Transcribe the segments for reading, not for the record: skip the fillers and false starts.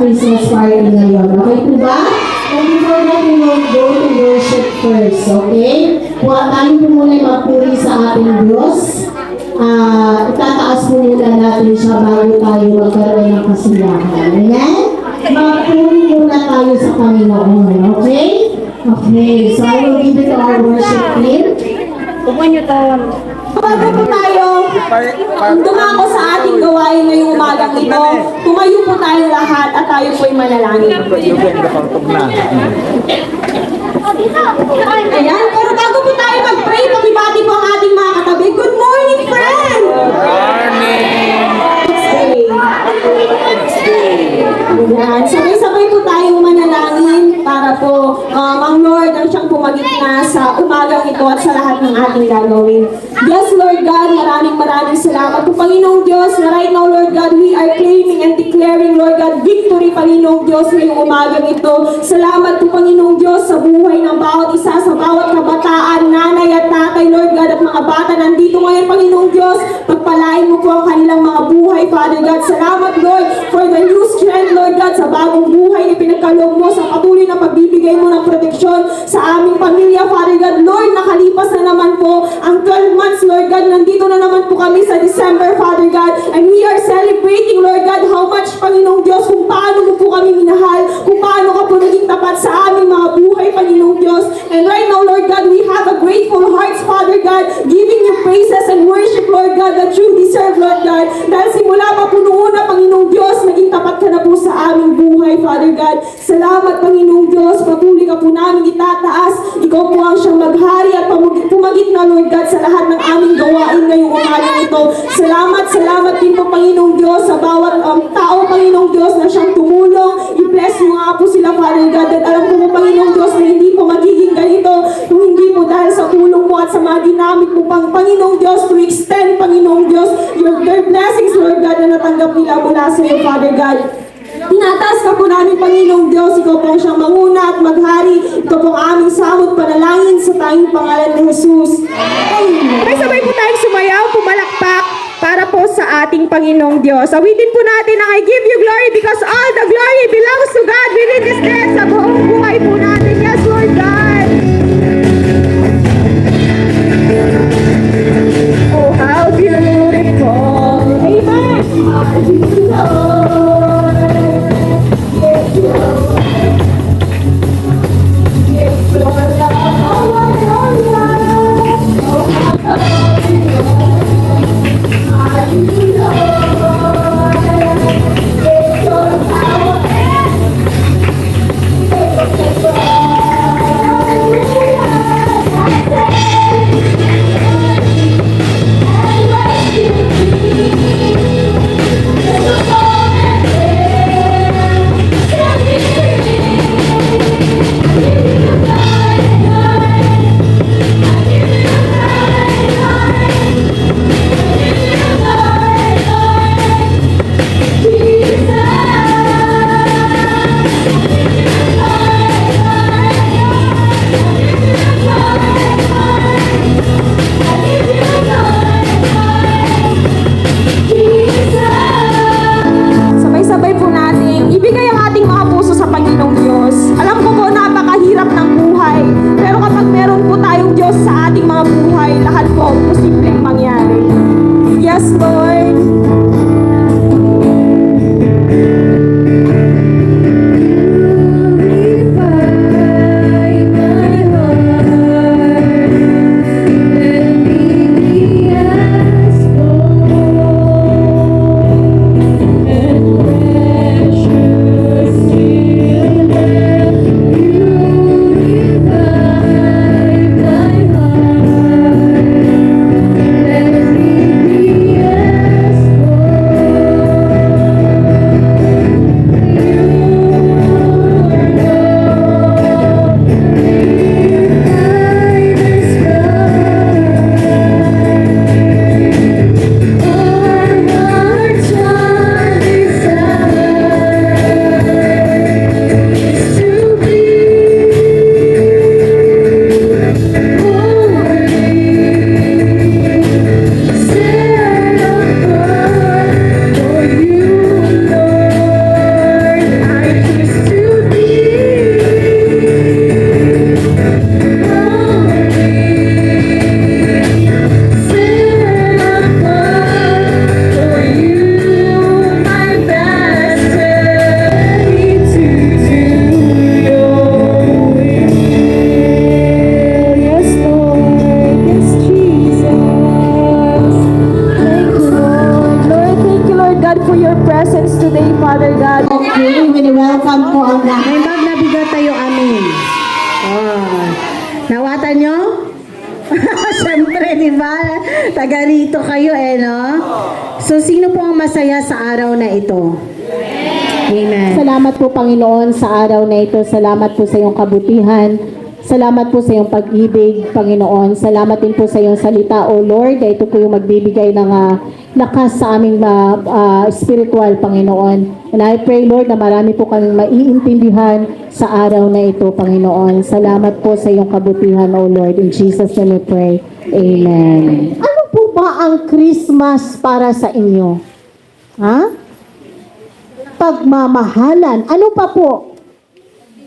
Christmas party ngayon. Okay po ba? And before that, we will go to worship first. Okay? Tayo po muna magpuri sa ating Diyos. Itataas po muna natin siya bago tayo magkaroon ng kasiyahan. Amen? Magpuri muna tayo sa Panginoon. Okay? Okay. So I will give it to our worship team. Kukuha niyo tayo. Bago po tayo dumako sa ating gawain ngayong umagang ito, tumayo po tayong lahat at tayo po'y manalangin. Ayan, pero bago po tayo mag-pray, pakibati po ang ating mga katabi. Good morning, friend! Ayan, sabay-sabay po tayong manalangin para po ang Lord ang siyang pumagitna sa umagang ito at sa lahat ng ating gagawin. Yes, Lord God, maraming salamat po, Panginoong Diyos, na right now, Lord God, we are claiming and declaring, Lord God, victory, Panginoong Diyos, ngayong umagang ito. Salamat po, Panginoong Diyos, sa buhay ng bawat isa, sa bawat kabataan, nanay at tatay, Lord God, at mga bata nandito ngayon, Panginoong Diyos. Pagpalain mo po ang kanilang mga buhay, Father God. Salamat, Lord, for the new strength, Lord God, sa bagong buhay na pinagkaloob mo, sa patuloy na pagbibigay mo ng proteksyon sa aming pamilya, Father God. Lord, nakalipas na naman po ang 12 months, Lord God. Nandito na naman po kami sa December, Father God. And we are celebrating, Lord God, how much, Panginoong Diyos, kung paano mo po kami minahal, kung paano ka po naging tapat sa aming mga buhay, Panginoong Diyos. And right now, Lord God, we have a grateful hearts, Father God, giving you praises and worship, Lord God, that you deserve, Lord God. Dahil simula pa po noon na, Panginoong Diyos, naging tapat ka na po sa aming buhay, Father God. Salamat, Panginoong Diyos. Patuloy ka po namin itataas. Ikaw po ang siyang maghari at pumagit na, Lord God, sa lahat ng aming gawain ngayong umaga ito. Salamat din po, Panginoong Diyos, sa bawat tao, Panginoong Diyos, na siyang tumulong. I-bless mo nga po sila, Father God. At alam po, Panginoong Diyos, na hindi po magiging ganito kung hindi po dahil sa tulong mo at sa mga ginamit mo pang Panginoong Diyos to extend, Panginoong Diyos, their blessings, Lord God, na natanggap nila mula sa iyo, Father God. Tinataas ka po namin, Panginoong Diyos. Ikaw po ang siyang manguna at maghari. Ikaw po ang aming samot panalangin sa tanging pangalan ni Jesus. Amen. Sabay po tayong sumayaw, pumalakpak para po sa ating Panginoong Diyos. Awitin po natin ang I give you glory because all the glory belongs to God within this day sa buong buhay po natin. Yes, Lord God. Oh, how beautiful. Amen. I give you glory. Oh. Nawatan nyo? Siyempre, di ba? Taga rito kayo no? So, sino po ang masaya sa araw na ito? Amen. Salamat po, Panginoon, sa araw na ito. Salamat po sa iyong kabutihan. Salamat po sa iyong pag-ibig, Panginoon. Salamat din po sa iyong salita, O Lord. Ito po yung magbibigay ng lakas sa aming spiritual, Panginoon. And I pray, Lord, na marami po kaming maiintindihan sa araw na ito, Panginoon. Salamat po sa iyong kabutihan, O Lord. In Jesus' name we pray. Amen. Ano po ba ang Christmas para sa inyo? Ha? Pagmamahalan. Ano pa po?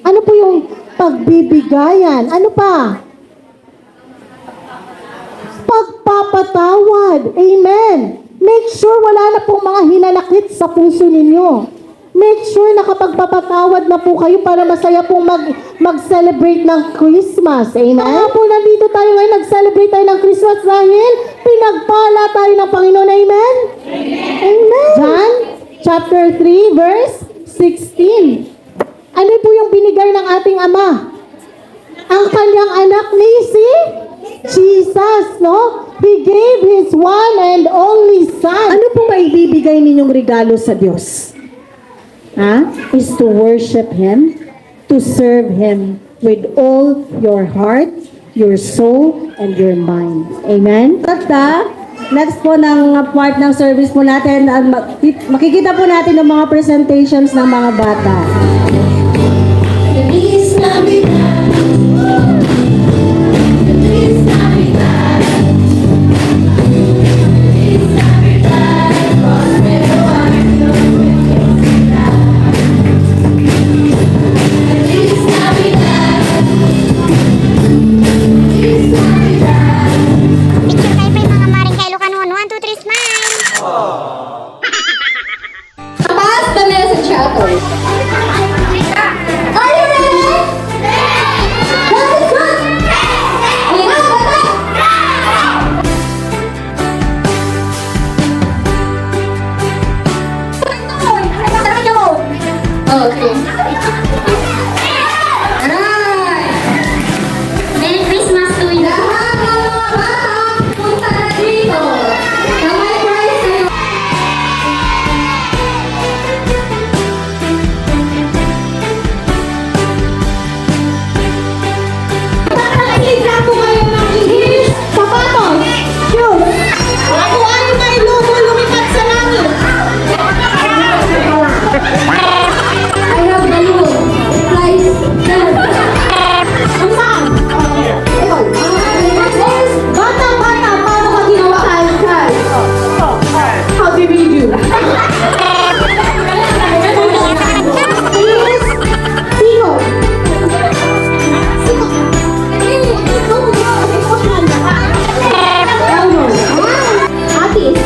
Ano po yung pagbibigayan? Ano pa? Pagpapatawad. Amen. Make sure wala na pong mga hinanakit sa puso ninyo. Make sure nakapagpapatawad na po kayo para masaya pong mag-celebrate ng Christmas. Amen. Kaya po nandito tayo ngayon, nag-celebrate tayo ng Christmas dahil pinagpala tayo ng Panginoon. Amen? Amen. John chapter 3 verse 16. Ano po yung binigay ng ating Ama? Ang kanyang anak ni si Jesus, no? He gave His one and only Son. Ano po maibibigay ninyong regalo sa Diyos? Ha? Is to worship Him, to serve Him with all your heart, your soul, and your mind. Amen? Next po ng part ng service po natin, makikita po natin ang mga presentations ng mga bata. Feliz Navidad. Feliz Navidad. Feliz Navidad. Prospero año de felicidad. Feliz Navidad. Feliz Navidad. Picture kayo pa yung mga maring kay Ilocano. 1, 2, 3, smile! Pass the message out. Are you ready? That is good. Okay, now, bata. Okay. Alright! Merry Christmas to you! Lahat ng mga bata, punta na dito. Na may prize kayo. Nakakita po kayo ng ihis, sapatos, shoes. Kung ano may logo lumipad sa langit. I have balloon. It flies there. Ang saan? Ayun. Next, bata-bata, paano ka ginawa? How do we do? Please, sino? Sino? Elmo. Atis.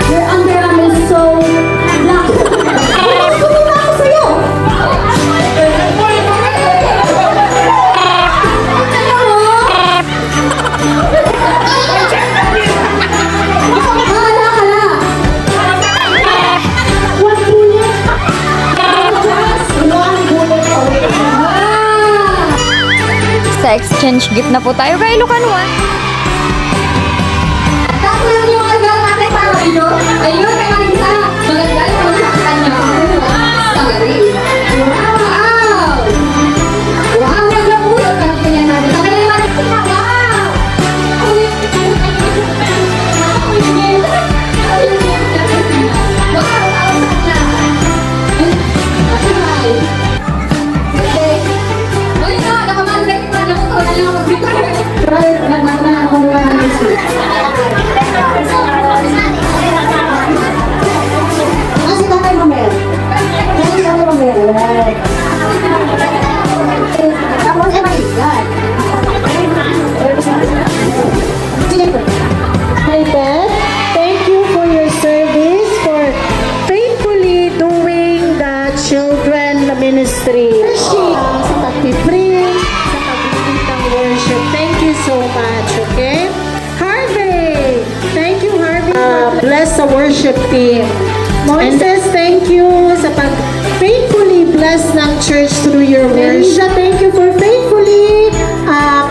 Your underarm is so black. Tumingin ako sa'yo. Bahala ka na. One bullet. Just one bullet away. Sa exchange gift na po tayo kay Ilocano. Tapos yung agad natin para ito. Ayun, kaya isa. Maganda yung sa kanya. Sorry. Wow! Wow, naglabuyo. Kaya natin. Kaya natin sila. Wow! Kasi Tatay Romel. so much, okay? Harvey! Thank you, Harvey. Bless the worship team. Moises, thank you sa pag-faithfully bless ng church through your worship. Lisa, thank you for faithfully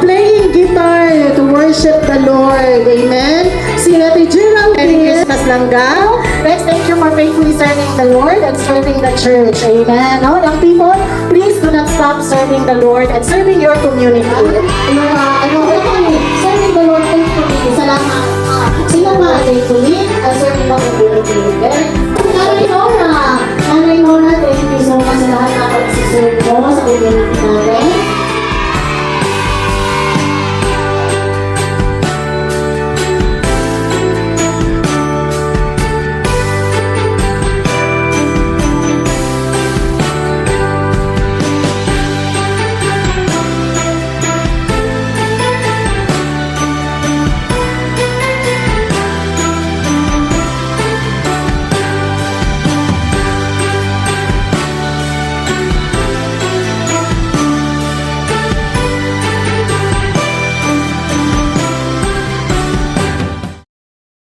playing guitar to worship the Lord. Amen. Si Ate Gerald, Merry Christmas Langgao. Next, thank you for faithfully serving the Lord and serving the church. Amen. Now, young people, please do not stop serving the Lord and serving your community. Serving the Lord faithfully. Isa lang sino ba faithfully? Serving the community. Okay? Nanay Nora, thank you so much sa lahat na pag-serve mo sa community natin.